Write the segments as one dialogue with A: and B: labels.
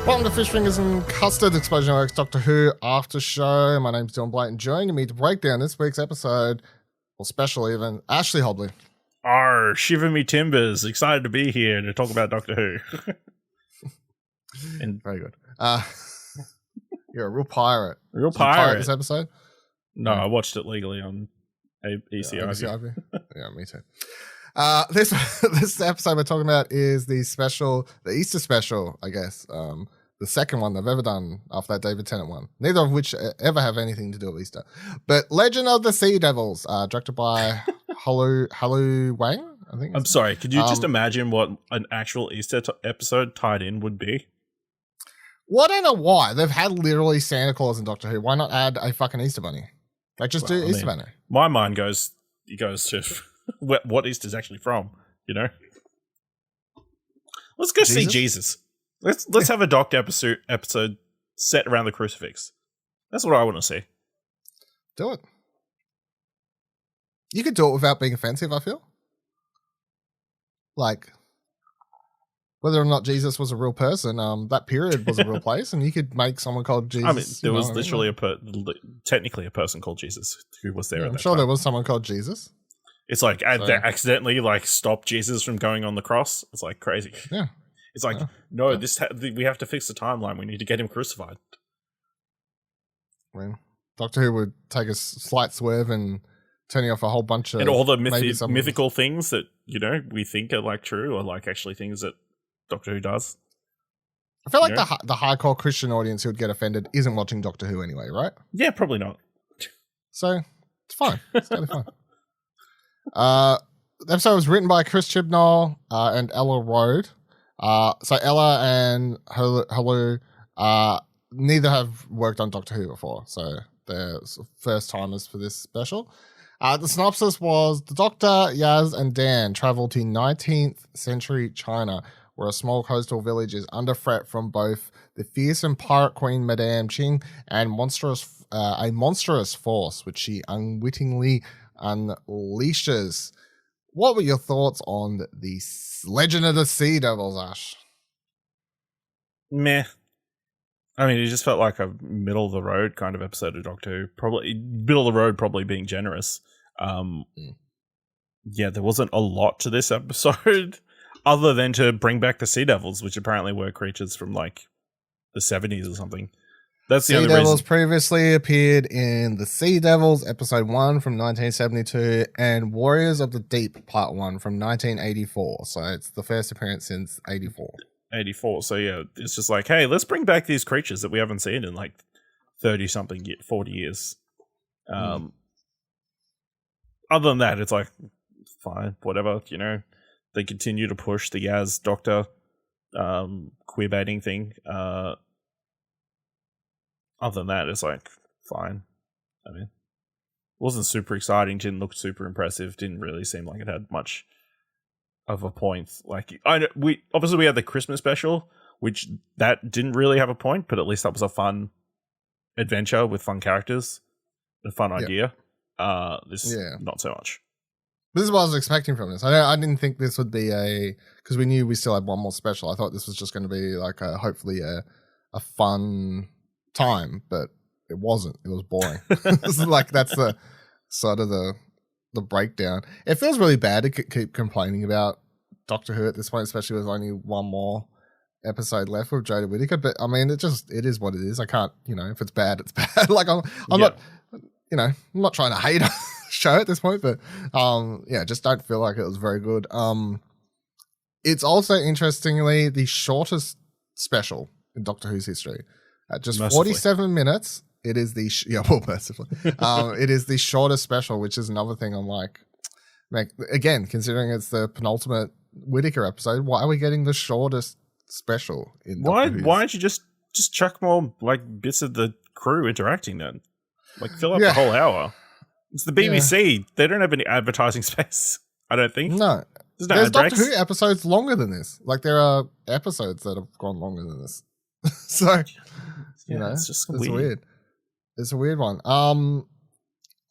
A: Welcome to Fish Fingers and Custard, Explosion Works Doctor Who After Show. My name's Blight, and joining me to break down this week's episode, or special even, Ashley Hobley.
B: Arr, shiver me timbers. Excited to be here to talk about Doctor Who.
A: And very good. You're a real pirate.
B: Real pirate.
A: This episode?
B: No, I watched it legally on ECIV.
A: Yeah, me too. This episode we're talking about is the Easter special, I guess. The second one they've ever done after that David Tennant one. Neither of which ever have anything to do with Easter. But Legend of the Sea Devils, directed by Haolu Wang, I think.
B: I'm sorry, could you just imagine what an actual Easter episode tied in would be?
A: Well, I don't know why. They've had literally Santa Claus in Doctor Who. Why not add a fucking Easter bunny? Like, just do Easter bunny.
B: My mind goes to what Easter's actually from, you know? Let's go see Jesus. Let's have a Doctor episode set around the crucifix. That's what I want to see.
A: Do it. You could do it without being offensive, I feel. Like, whether or not Jesus was a real person, that period was a real place, and you could make someone called Jesus.
B: I mean, there was literally technically a person called Jesus who was there.
A: Yeah,
B: at that
A: I'm sure
B: time.
A: there was someone called Jesus.
B: It's like they accidentally stopped Jesus from going on the cross. It's like crazy.
A: Yeah.
B: It's like, we have to fix the timeline. We need to get him crucified.
A: I mean, Doctor Who would take a slight swerve and turning off a whole bunch of...
B: And all the mythical things that, you know, we think are like true or like actually things that Doctor Who does.
A: I feel like the hardcore Christian audience who would get offended isn't watching Doctor Who anyway, right?
B: Yeah, probably not.
A: So, it's fine. It's totally fine. The episode was written by Chris Chibnall and Ella Road. So Ella and Haolu neither have worked on Doctor Who before, so they're first timers for this special. The synopsis was: the Doctor, Yaz and Dan travel to 19th century China, where a small coastal village is under threat from both the fearsome pirate queen Madame Ching and a monstrous force which she unwittingly unleashes. What were your thoughts on the Legend of the Sea Devils, Ash?
B: Meh. I mean, it just felt like a middle of the road kind of episode of Doctor Who. Probably middle of the road, probably being generous. Yeah, there wasn't a lot to this episode other than to bring back the Sea Devils, which apparently were creatures from like the 70s or something. That's the only reason. Sea Devils
A: previously appeared in The Sea Devils, Episode 1 from 1972, and Warriors of the Deep, Part 1 from 1984. So it's the first appearance since 84.
B: 84. So yeah, it's just like, hey, let's bring back these creatures that we haven't seen in like 30-something, 40 years. Other than that, it's like, fine, whatever, you know. They continue to push the Yaz Doctor queer baiting thing. Other than that, it's like, fine. I mean, wasn't super exciting, didn't look super impressive, didn't really seem like it had much of a point. Like, we had the Christmas special, which that didn't really have a point, but at least that was a fun adventure with fun characters, a fun idea. This not so much.
A: This is what I was expecting from this. I didn't think this would be because we knew we still had one more special. I thought this was just going to be like hopefully a fun time, but it wasn't. It was boring. This is like, that's the sort of the breakdown. It feels really bad to keep complaining about Doctor Who at this point, especially with only one more episode left with Jodie Whittaker. But I mean, it is what it is. I can't, if it's bad, it's bad. Like I'm not, I'm not trying to hate a show at this point, but just don't feel like it was very good. It's also interestingly the shortest special in Doctor Who's history. At just mercifully. 47 minutes, it is mercifully. It is the shortest special, which is another thing I'm like, again, considering it's the penultimate Whittaker episode, why are we getting the shortest special in Doctor Who?
B: Why don't you just chuck more like bits of the crew interacting then. Like, fill up the whole hour. It's the BBC. Yeah. They don't have any advertising space, I don't think.
A: No. There's Doctor Who episodes longer than this. Like, there are episodes that have gone longer than this. So, you know, it's just weird. It's a weird one.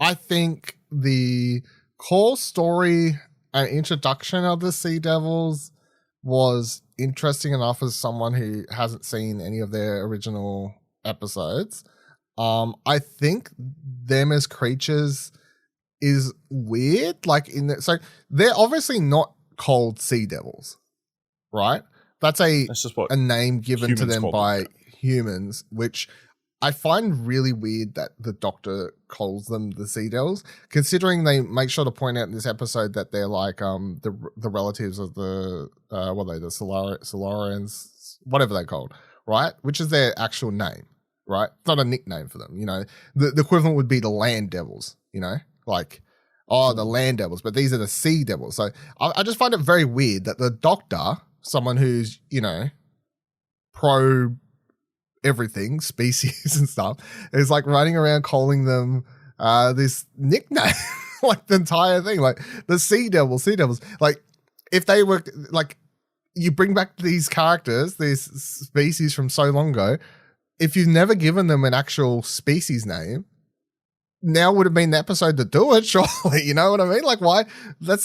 A: I think the core story and introduction of the Sea Devils was interesting enough as someone who hasn't seen any of their original episodes. I think them as creatures is weird. Like so they're obviously not called Sea Devils, right? That's just a name given to them by humans, which I find really weird that the Doctor calls them the Sea Devils, considering they make sure to point out in this episode that they're like the relatives of the what are they, the Solarians, whatever they're called, right? Which is their actual name, right? It's not a nickname for them, you know. The equivalent would be the Land Devils, you know, like the Land Devils, but these are the Sea Devils. So I just find it very weird that the Doctor, someone who's, you know, pro everything, species and stuff, is like running around calling them this nickname, like the entire thing, like the Sea Devils. Like, if they were like, you bring back these characters, these species from so long ago, if you've never given them an actual species name, now would have been the episode to do it, surely. You know what I mean? Like, why? That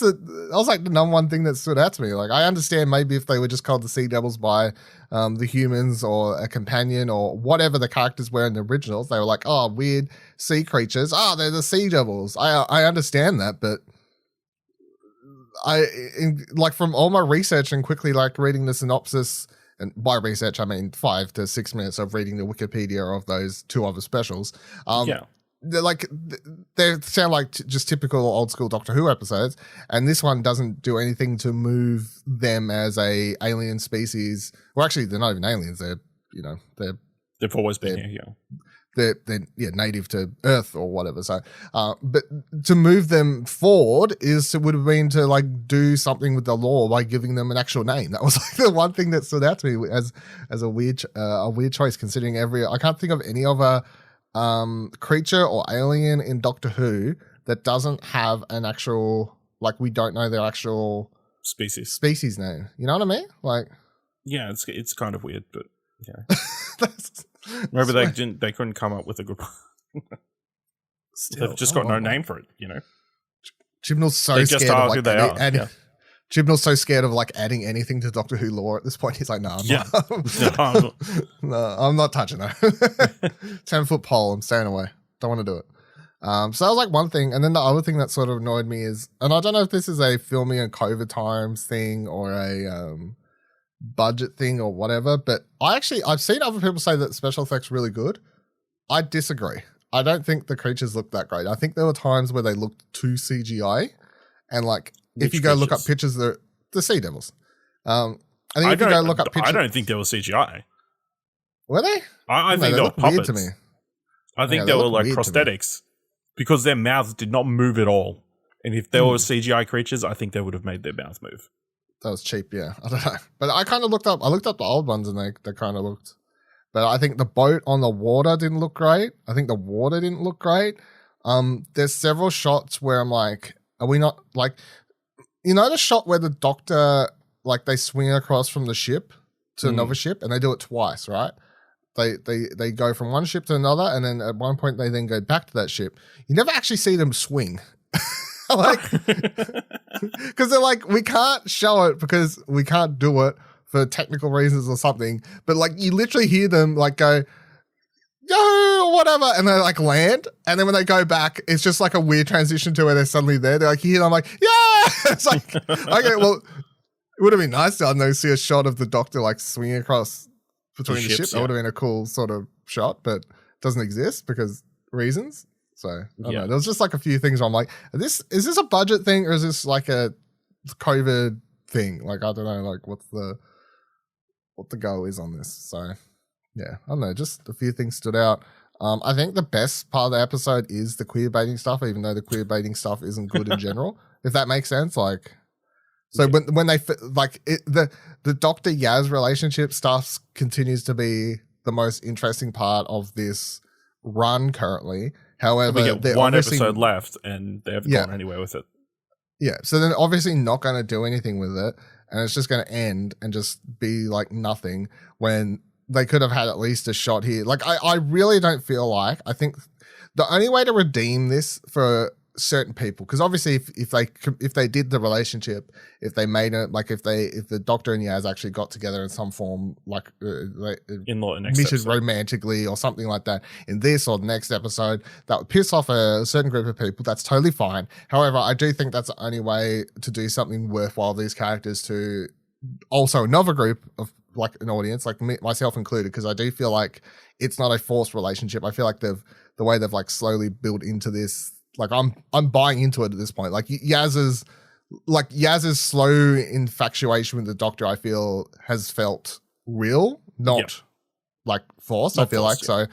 A: was like the number one thing that stood out to me. Like, I understand maybe if they were just called the Sea Devils by the humans or a companion or whatever the characters were in the originals, they were like, oh, weird sea creatures. Oh, they're the Sea Devils. I understand that, but like from all my research and quickly like reading the synopsis, and by research I mean 5 to 6 minutes of reading the Wikipedia of those 2 other specials. They sound like just typical old school Doctor Who episodes, and this one doesn't do anything to move them as a alien species. Well, actually, they're not even aliens. They've
B: always been here.
A: They're native to Earth or whatever. So, but to move them forward would have been to like do something with the lore by giving them an actual name. That was like the one thing that stood out to me as a weird choice, considering I can't think of any other creature or alien in Doctor Who that doesn't have an actual, like, we don't know their actual species name. You know what I mean? Like,
B: yeah, it's kind of weird, but yeah. Maybe they couldn't come up with a good one. They've just got no name for it, you know.
A: Chibnall's so scared of like Chibnall's so scared of like adding anything to Doctor Who lore at this point. He's like, no, I'm not touching that. 10-foot pole, I'm staying away. Don't want to do it. So that was like one thing. And then the other thing that sort of annoyed me is, and I don't know if this is a filming and COVID times thing or a budget thing or whatever, but I've seen other people say that special effects really good. I disagree. I don't think the creatures look that great. I think there were times where they looked too CGI, and like, if you go look up pictures, the Sea Devils. I think if you go look up pictures,
B: I don't think they were CGI.
A: Were they?
B: I think they were puppets. To me. I think they were like prosthetics, because their mouths did not move at all. And if they were CGI creatures, I think they would have made their mouth move.
A: That was cheap, yeah. I don't know, but I kind of looked up the old ones, and they kind of looked. But I think the boat on the water didn't look great. I think the water didn't look great. There's several shots where I'm like, are we not like? You know the shot where the Doctor, like, they swing across from the ship to another ship, and they do it twice, right? They go from one ship to another, and then at one point they then go back to that ship. You never actually see them swing. Like, because they're like, we can't show it because we can't do it for technical reasons or something. But like, you literally hear them like go, yo, whatever, and they like land, and then when they go back, it's just like a weird transition to where they're suddenly there. They're like, you hear them like, yeah. It's like, okay, well, it would have been nice to, I don't know, see a shot of the Doctor like swinging across between the ships. That would have been a cool sort of shot, but it doesn't exist because reasons. So I don't know. There was just like a few things where I'm like, is this a budget thing, or is this like a COVID thing? Like, I don't know, like what the goal is on this. So yeah, I don't know, just a few things stood out. I think the best part of the episode is the queer baiting stuff, even though the queer baiting stuff isn't good in general, if that makes sense. Like, so when they like the Doctor Yaz relationship stuff continues to be the most interesting part of this run currently. However,
B: we get one episode left, and they haven't gone anywhere with it.
A: Yeah, so they're obviously not going to do anything with it, and it's just going to end and just be like nothing when they could have had at least a shot here. Like, I really don't feel like, I think the only way to redeem this for certain people, because obviously if they did the relationship, if they made it, like if the Doctor and Yaz actually got together in some form, like
B: in the next
A: meted
B: episode,
A: romantically or something like that in this or the next episode, that would piss off a certain group of people. That's totally fine. However, I do think that's the only way to do something worthwhile these characters, to also another group of like an audience, like me, myself included, because I do feel like it's not a forced relationship. I feel like the way they've like slowly built into this, like I'm buying into it at this point. Like Yaz's slow infatuation with the Doctor, I feel, has felt real, not like forced. I feel forced, like so.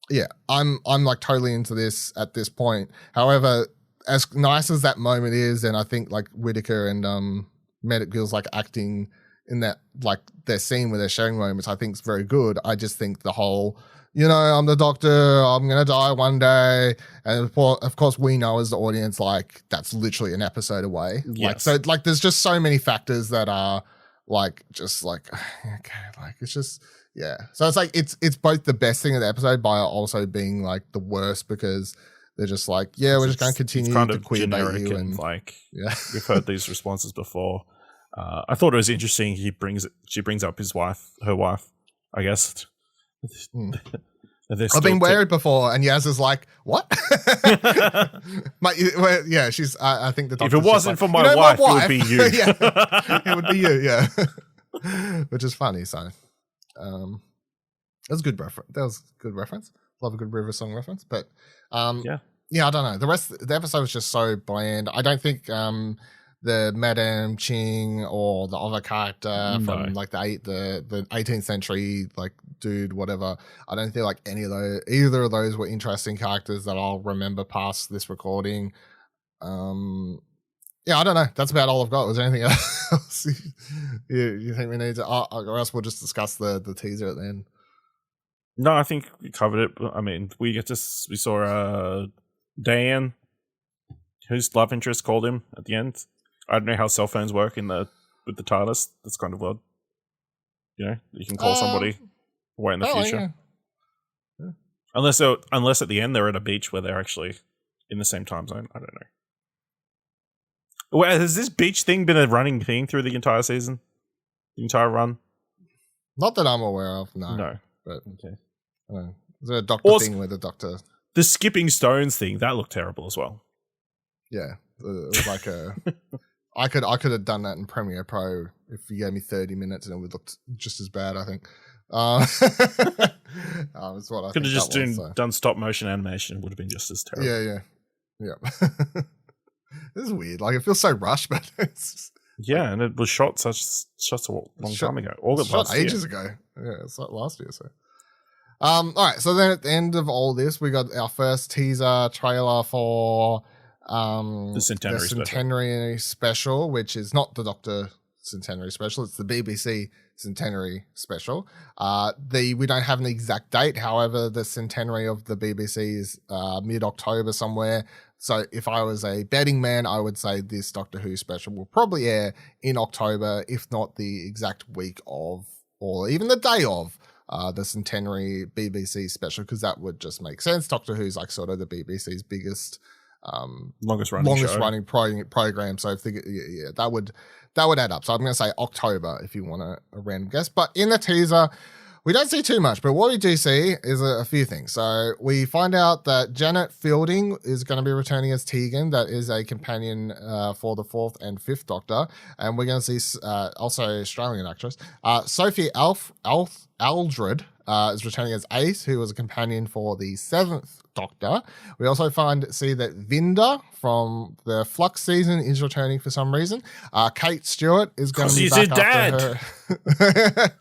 A: Yeah, I'm like totally into this at this point. However, as nice as that moment is, and I think like Whittaker and Medical's like acting in that, like their scene where they're sharing moments, I think is very good. I just think the whole, I'm the Doctor, I'm going to die one day. And of course we know as the audience, like that's literally an episode away.
B: Yes.
A: Like, so like there's just so many factors that are like, just like, okay, like it's just, yeah. So it's like, it's both the best thing of the episode by also being like the worst, because they're just like, yeah, we're just going to continue to queerbait you. And
B: like, we've heard these responses before. I thought it was interesting. She brings up her wife, I guess.
A: I've been married before, and Yaz is like, "What?" Yeah, she's. I think the
B: if it wasn't for my wife, it would be you.
A: Yeah, it would be you. Yeah, which is funny. So, that was good reference. That was good reference. Love a good River Song reference, but yeah, I don't know. The episode was just so bland. I don't think the Madame Ching or the other character from like the 18th century like dude, whatever. I don't feel like either of those were interesting characters that I'll remember past this recording. Yeah, I don't know. That's about all I've got. Was there anything else you think we need to? Or else we'll just discuss the teaser at the end.
B: No, I think we covered it. I mean, we saw Dan, whose love interest called him at the end. I don't know how cell phones work with the TARDIS. That's kind of odd. You can call somebody way in the future. Yeah. Unless at the end they're at a beach where they're actually in the same time zone. I don't know. Well, has this beach thing been a running thing through the entire season? The entire run?
A: Not that I'm aware of, no.
B: No.
A: But
B: okay.
A: Is there a Doctor thing where the Doctor...
B: The skipping stones thing, that looked terrible as well.
A: Yeah. It was like a... I could have done that in Premiere Pro if you gave me 30 minutes and it would look just as bad, I think. That's what I
B: could have just done stop motion animation. It would have been just as terrible.
A: Yeah. This is weird. Like, it feels so rushed, but it's just,
B: and it was shot a long time ago. All of last
A: ages ago. Yeah, it's like last year. So, all right. So then at the end of all this, we got our first teaser trailer for the Centenarian Special, which is not the Doctor Centenary Special. It's the BBC Centenary Special. We don't have an exact date. However, the centenary of the BBC is mid-October somewhere. So if I was a betting man, I would say this Doctor Who special will probably air in October, if not the exact week of, or even the day of, the Centenary BBC special, because that would just make sense. Doctor Who's like sort of the BBC's biggest,
B: longest running
A: program. So that would add up. So I'm going to say October if you want a random guess. But in the teaser, we don't see too much, but what we do see is a few things. So we find out that Janet Fielding is going to be returning as Tegan. That is a companion for the 4th and 5th Doctor. And we're going to see also Australian actress. Sophie Aldred is returning as Ace, who was a companion for the 7th Doctor. We also see that Vinda from the Flux season is returning for some reason. Kate Stewart is going to be back after her.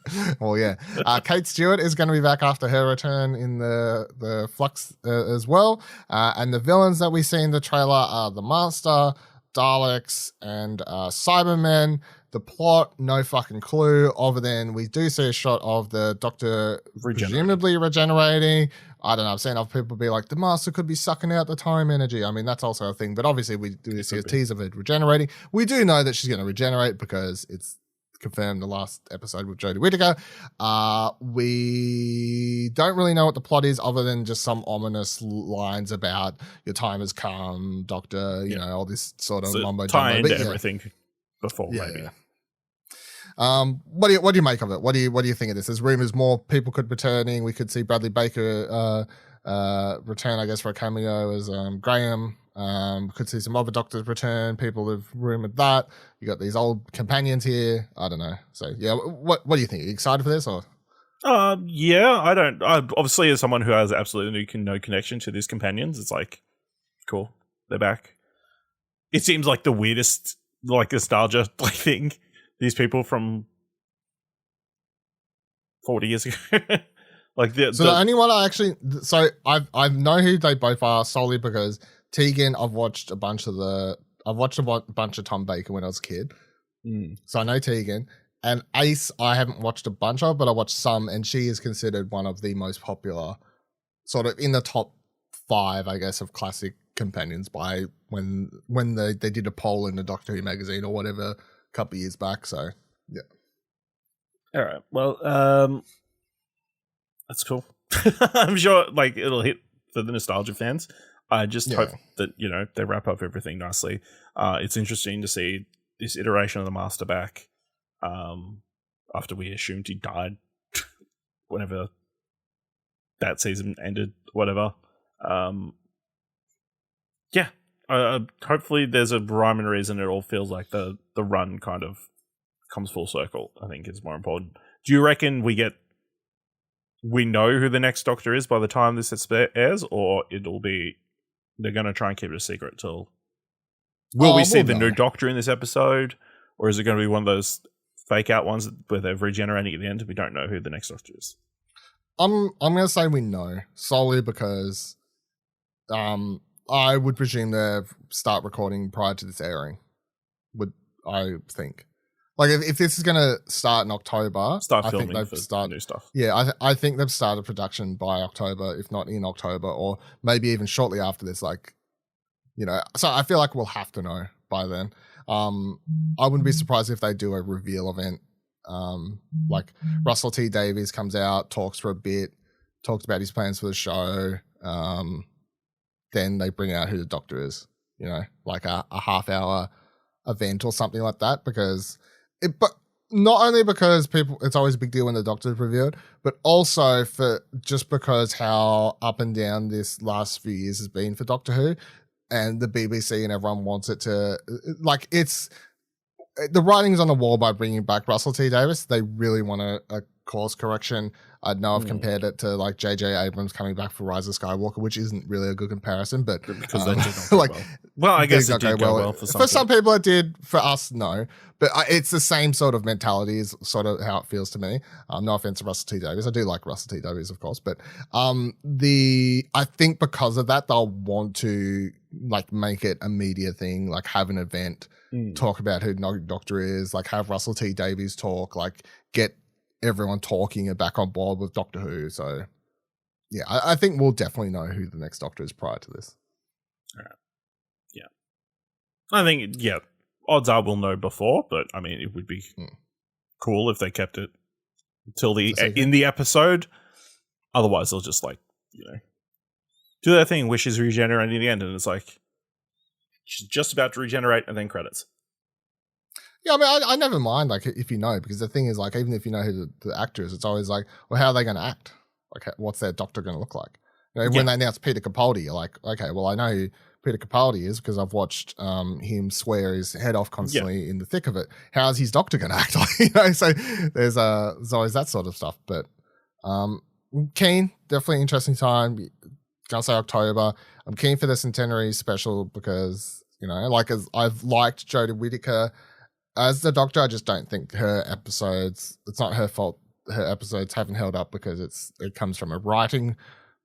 A: Well, yeah. Kate Stewart is going to be back after her return in the Flux as well. And the villains that we see in the trailer are the Master, Daleks, and Cybermen. The plot, no fucking clue. Other than we do see a shot of the Doctor presumably regenerating. I don't know. I've seen other people be like, the Master could be sucking out the time energy. I mean, that's also a thing. But obviously, we do see a tease of it regenerating. We do know that she's going to regenerate because it's confirmed the last episode with Jodie Whittaker. We don't really know what the plot is other than just some ominous lines about your time has come, Doctor, you know, all this sort of mumbo
B: tie
A: jumbo.
B: into everything before, maybe.
A: What do you make of it? What do you think of this? There's rumors more people could be returning. We could see Bradley Baker return, I guess, for a cameo as Graham. Could see some other Doctors return. People have rumored that. You got these old companions here. I don't know. So yeah, what do you think? Are you excited for this or?
B: Yeah, I don't. Obviously, as someone who has absolutely no connection to these companions, it's like, cool, they're back. It seems like the weirdest, like, nostalgia thing. These people from 40 years ago. The
A: only one I know who they both are solely because Tegan, I've watched a bunch of Tom Baker when I was a kid. So I know Tegan. And Ace, I haven't watched a bunch of, but I watched some, and she is considered one of the most popular, sort of in the top 5, I guess, of classic companions by when they did a poll in the Doctor Who magazine or whatever a couple of years back. So yeah.
B: All right. Well, that's cool. I'm sure it'll hit for the nostalgia fans. I just hope that, they wrap up everything nicely. It's interesting to see this iteration of the Master back after we assumed he died whenever that season ended, whatever. Hopefully there's a rhyme and reason. It all feels like the run kind of comes full circle, I think is more important. Do you reckon we know who the next Doctor is by the time this airs, or they're going to try and keep it a secret till... Will we see the new Doctor in this episode, or is it going to be one of those fake out ones where they're regenerating at the end and we don't know who the next Doctor is?
A: I'm going to say we know, solely because I would presume they start recording prior to this airing, would I think. Like, if this is going to start in October,
B: start filming for new stuff.
A: Yeah, I think they've started production by October, if not in October, or maybe even shortly after this. So I feel like we'll have to know by then. I wouldn't be surprised if they do a reveal event. Like Russell T Davies comes out, talks for a bit, talks about his plans for the show. Then they bring out who the Doctor is. Like a half-hour event or something like that, but not only because it's always a big deal when the Doctor is revealed, but also because how up and down this last few years has been for Doctor Who, and the BBC and everyone wants it to, it's the writing's on the wall by bringing back Russell T Davies. They really want a course correction. I know I've compared it to like J.J. Abrams coming back for Rise of Skywalker, which isn't really a good comparison, but
B: because that did not go well. I guess it did go well for some people.
A: For some people it did, for us, no. But it's the same sort of mentality is sort of how it feels to me. No offense to Russell T Davies. I do like Russell T Davies, of course, but I think because of that, they'll want to make it a media thing, have an event, talk about who the Doctor is, have Russell T Davies talk, get everyone talking and back on board with Doctor Who. So yeah, I think we'll definitely know who the next Doctor is prior to this.
B: All right. Yeah. I think, odds are we'll know before, but I mean, it would be cool if they kept it till in the episode. Otherwise, they'll just do their thing, wishes regenerating at the end, and it's she's just about to regenerate, and then credits.
A: Yeah, I mean, I never mind if you know, because the thing is even if you know who the actor is, it's always well, how are they going to act? What's their Doctor going to look like? When they announce Peter Capaldi, you're like, okay, well, I know who Peter Capaldi is because I've watched him swear his head off constantly in the thick of it. How's his Doctor going to act So there's always that sort of stuff. But keen, definitely interesting time. Gonna say October. I'm keen for the Centenary Special because as I've liked Jodie Whittaker as the Doctor, I just don't think her episodes. It's not her fault. Her episodes haven't held up because it comes from a writing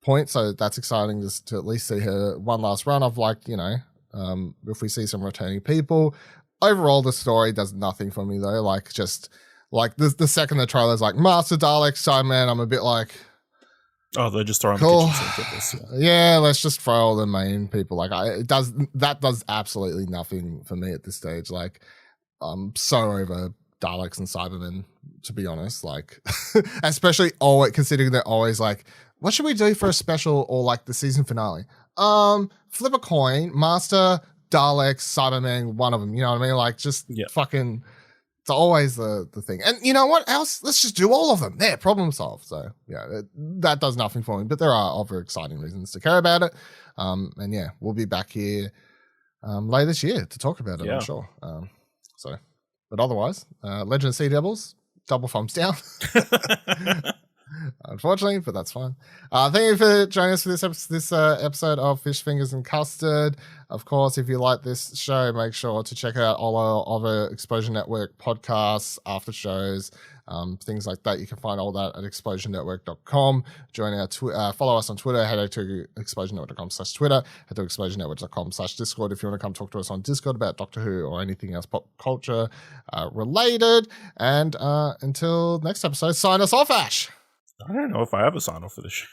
A: point. So that's exciting just to at least see her one last run of if we see some returning people. overall, the story does nothing for me though. Like just like the second the trailer's like Master Dalek, Cyberman, I'm a bit like,
B: oh, they're just throwing
A: cool.
B: the kitchen sink at this.
A: Yeah, let's just throw all the main people. Like that does absolutely nothing for me at this stage. Like I'm so over Daleks and Cybermen, to be honest. Like especially always considering they're always like, what should we do for a special or like the season finale? Flip a coin, Master, Daleks, Cybermen, one of them. You know what I mean? Like just fucking. It's always the thing. And you know what else? Let's just do all of them. There, problem solved. So, yeah, that does nothing for me. But there are other exciting reasons to care about it. And yeah, we'll be back here later this year to talk about it, I'm sure. But otherwise, Legend of Sea Devils, double thumbs down. Unfortunately, but that's fine. Thank you for joining us for this episode of Fish Fingers and Custard. Of course, if you like this show, make sure to check out all our other Exposure Network podcasts, after shows, things like that. You can find all that at exposurenetwork.com. Join our follow us on Twitter. Head to exposurenetwork.com/Twitter. Head to exposurenetwork.com/Discord if you want to come talk to us on Discord about Doctor Who or anything else pop culture related. And until next episode, sign us off, Ash.
B: I don't know if I have a sign off for this show.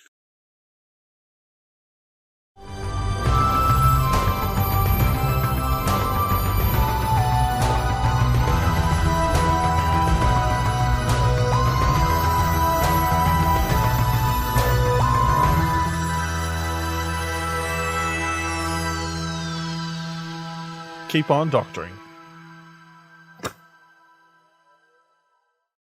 B: Keep on doctoring.